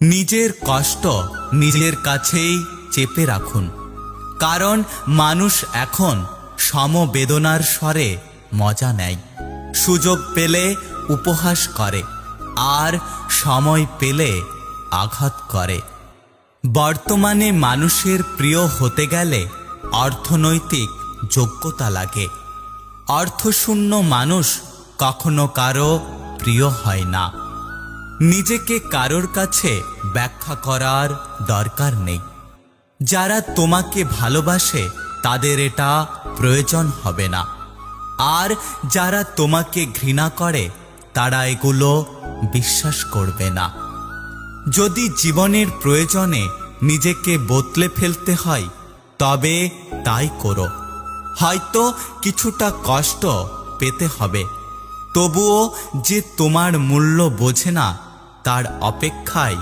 নিজের কষ্ট নিজের কাছেই চেপে রাখুন, কারণ মানুষ এখন সমবেদনার স্বরে মজা নেয়। সুযোগ পেলে উপহাস করে, আর সময় পেলে আঘাত করে। বর্তমানে মানুষের প্রিয় হতে গেলে অর্থনৈতিক যোগ্যতা লাগে। অর্থশূন্য মানুষ কখনো কারো প্রিয় হয় না। নিজেকে কারোর কাছে ব্যাখ্যা করার দরকার নেই। যারা তোমাকে ভালোবাসে তাদের এটা প্রয়োজন হবে না, আর যারা তোমাকে ঘৃণা করে তারা এগুলো বিশ্বাস করবে না। যদি জীবনের প্রয়োজনে নিজেকে বদলে ফেলতে হয় তবে তাই করো। হয়তো কিছুটা কষ্ট পেতে হবে, তবুও যে তোমার মূল্য বোঝে না তার অপেক্ষায়